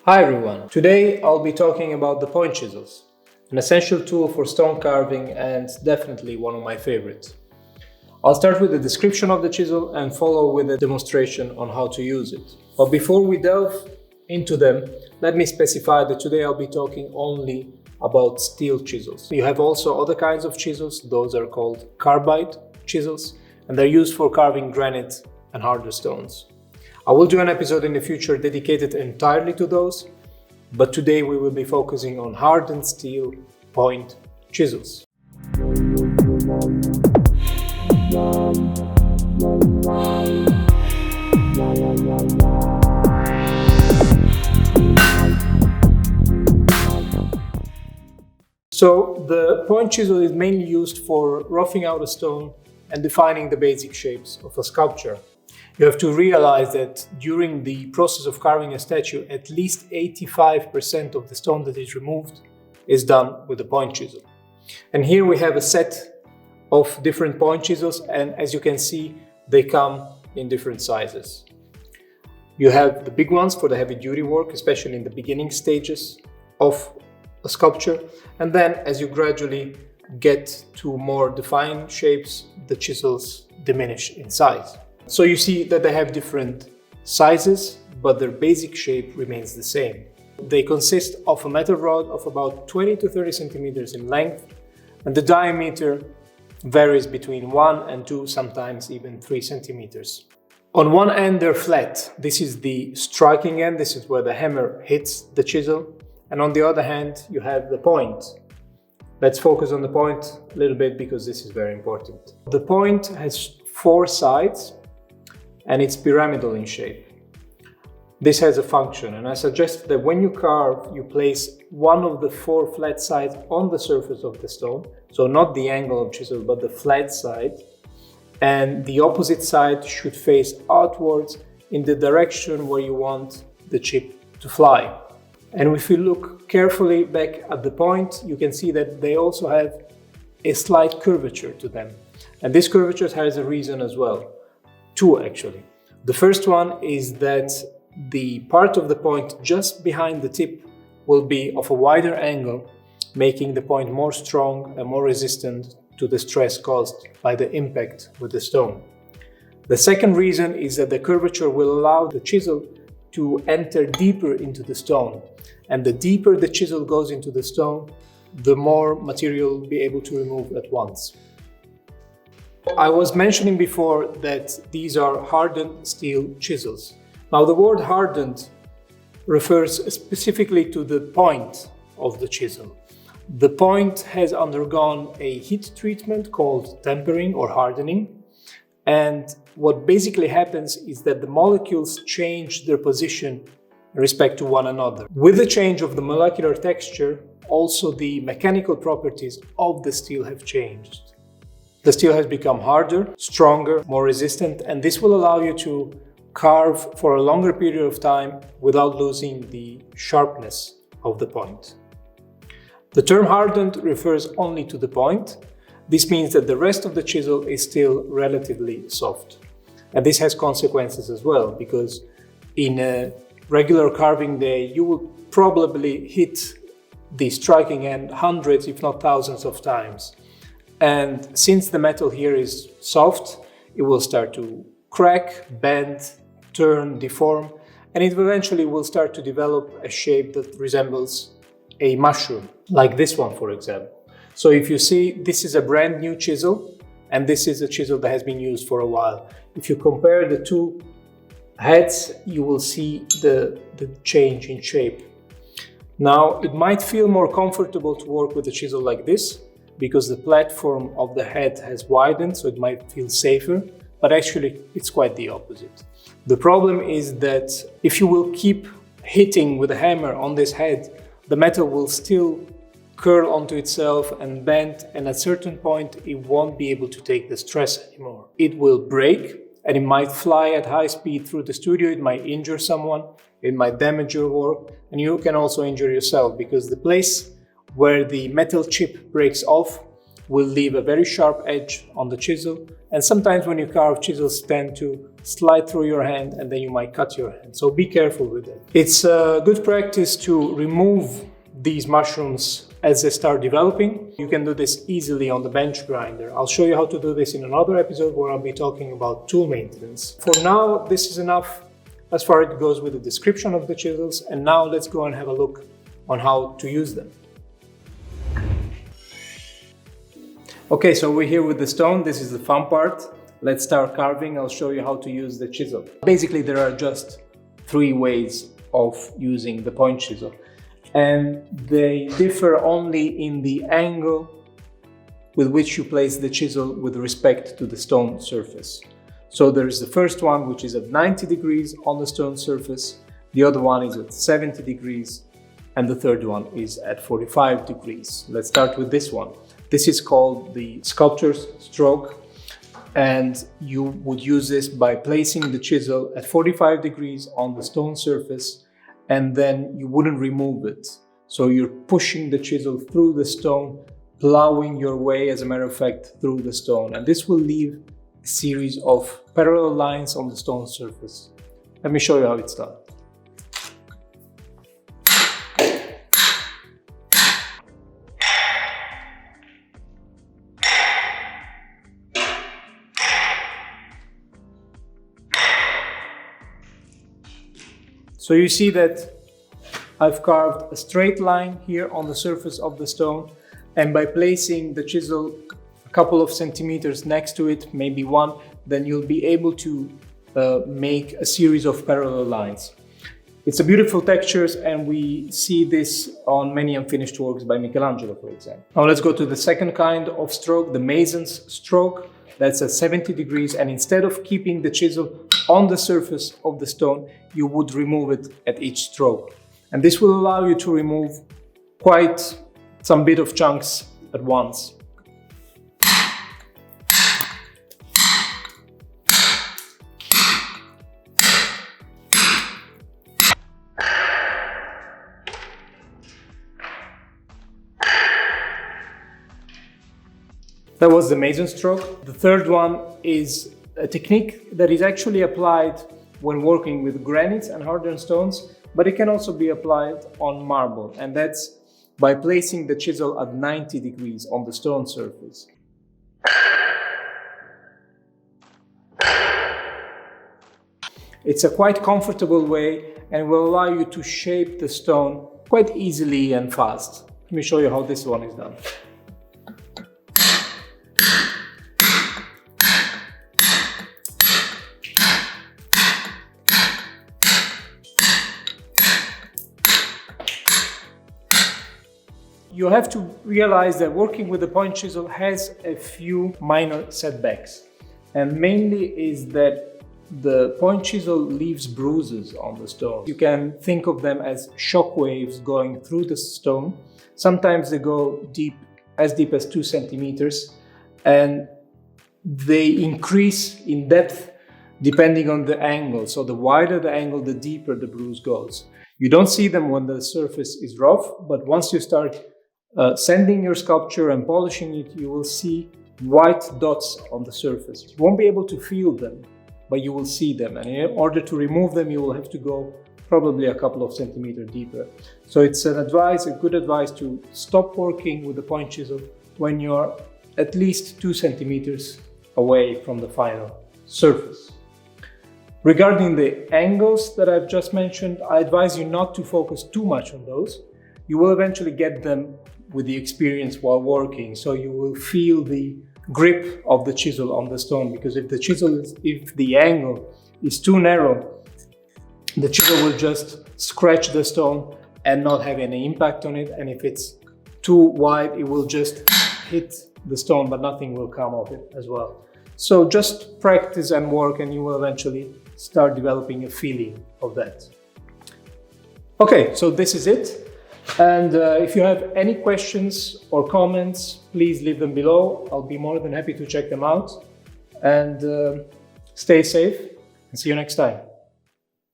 Hi everyone, today I'll be talking about the point chisels, an essential tool for stone carving and definitely one of my favorites. I'll start with a description of the chisel and follow with a demonstration on how to use it. But before we delve into them, let me specify that today I'll be talking only about steel chisels. You have also other kinds of chisels, those are called carbide chisels, and they're used for carving granite and harder stones. I will do an episode in the future dedicated entirely to those, but today we will be focusing on hardened steel point chisels. So the point chisel is mainly used for roughing out a stone and defining the basic shapes of a sculpture. You have to realize that during the process of carving a statue, at least 85% of the stone that is removed is done with a point chisel. And here we have a set of different point chisels, and as you can see, they come in different sizes. You have the big ones for the heavy duty work, especially in the beginning stages of a sculpture. And then as you gradually get to more defined shapes, the chisels diminish in size. So you see that they have different sizes, but their basic shape remains the same. They consist of a metal rod of about 20 to 30 centimeters in length, and the diameter varies between 1 and 2, sometimes even 3 centimeters. On one end they're flat. This is the striking end, this is where the hammer hits the chisel, and on the other hand you have the point. Let's focus on the point a little bit because this is very important. The point has 4 sides, and it's pyramidal in shape. This has a function, and I suggest that when you carve, you place one of the 4 flat sides on the surface of the stone, so not the angle of chisel, but the flat side, and the opposite side should face outwards in the direction where you want the chip to fly. And if you look carefully back at the point, you can see that they also have a slight curvature to them. And this curvature has a reason as well. 2 actually. The first one is that the part of the point just behind the tip will be of a wider angle, making the point more strong and more resistant to the stress caused by the impact with the stone. The second reason is that the curvature will allow the chisel to enter deeper into the stone, and the deeper the chisel goes into the stone, the more material will be able to remove at once. I was mentioning before that these are hardened steel chisels. Now the word hardened refers specifically to the point of the chisel. The point has undergone a heat treatment called tempering or hardening, and what basically happens is that the molecules change their position in respect to one another. With the change of the molecular texture, also the mechanical properties of the steel have changed. The steel has become harder, stronger, more resistant, and this will allow you to carve for a longer period of time without losing the sharpness of the point. The term hardened refers only to the point. This means that the rest of the chisel is still relatively soft. And this has consequences as well, because in a regular carving day, you will probably hit the striking end hundreds, if not thousands of times. And since the metal here is soft, it will start to crack, bend, turn, deform, and it eventually will start to develop a shape that resembles a mushroom, like this one, for example. So if you see, this is a brand new chisel, and this is a chisel that has been used for a while. If you compare the two heads, you will see the change in shape. Now, it might feel more comfortable to work with a chisel like this, because the platform of the head has widened, so it might feel safer, but actually it's quite the opposite. The problem is that if you will keep hitting with a hammer on this head, the metal will still curl onto itself and bend, and at a certain point it won't be able to take the stress anymore. It will break, and it might fly at high speed through the studio, it might injure someone, it might damage your work, and you can also injure yourself, because the place where the metal chip breaks off will leave a very sharp edge on the chisel, and sometimes when you carve, chisels tend to slide through your hand and then you might cut your hand, so be careful with it. It's a good practice to remove these mushrooms as they start developing. You can do this easily on the bench grinder. I'll show you how to do this in another episode where I'll be talking about tool maintenance. For now, this is enough as far as it goes with the description of the chisels, and now let's go and have a look on how to use them. Okay, so we're here with the stone. This is the fun part. Let's start carving. I'll show you how to use the chisel. Basically, there are just 3 ways of using the point chisel, and they differ only in the angle with which you place the chisel with respect to the stone surface. So there is the first one, which is at 90 degrees on the stone surface, the other one is at 70 degrees, and the third one is at 45 degrees. Let's start with this one. This is called the sculptor's stroke, and you would use this by placing the chisel at 45 degrees on the stone surface, and then you wouldn't remove it. So you're pushing the chisel through the stone, plowing your way, as a matter of fact, through the stone, and this will leave a series of parallel lines on the stone surface. Let me show you how it's done. So you see that I've carved a straight line here on the surface of the stone, and by placing the chisel a couple of centimeters next to it, maybe 1, then you'll be able to make a series of parallel lines. It's a beautiful texture, and we see this on many unfinished works by Michelangelo, for example. Now let's go to the second kind of stroke, the mason's stroke. That's at 70 degrees, and instead of keeping the chisel on the surface of the stone, you would remove it at each stroke. And this will allow you to remove quite some bit of chunks at once. That was the mason stroke. The third one is a technique that is actually applied when working with granites and hardened stones, but it can also be applied on marble, and that's by placing the chisel at 90 degrees on the stone surface. It's a quite comfortable way and will allow you to shape the stone quite easily and fast. Let me show you how this one is done. You have to realize that working with the point chisel has a few minor setbacks, and mainly is that the point chisel leaves bruises on the stone. You can think of them as shock waves going through the stone. Sometimes they go as deep as 2 centimeters, and they increase in depth depending on the angle. So the wider the angle, the deeper the bruise goes. You don't see them when the surface is rough, but once you start sanding your sculpture and polishing it, you will see white dots on the surface. You won't be able to feel them, but you will see them, and in order to remove them, you will have to go probably a couple of centimeters deeper. So it's a good advice to stop working with the point chisel when you're at least 2 centimeters away from the final surface. Regarding the angles that I've just mentioned, I advise you not to focus too much on those. You will eventually get them with the experience while working, so you will feel the grip of the chisel on the stone, because if the angle is too narrow, the chisel will just scratch the stone and not have any impact on it, and if it's too wide, it will just hit the stone, but nothing will come of it as well. So just practice and work, and you will eventually start developing a feeling of that. Okay, so this is it. And if you have any questions or comments, please leave them below. I'll be more than happy to check them out. And stay safe, and see you next time.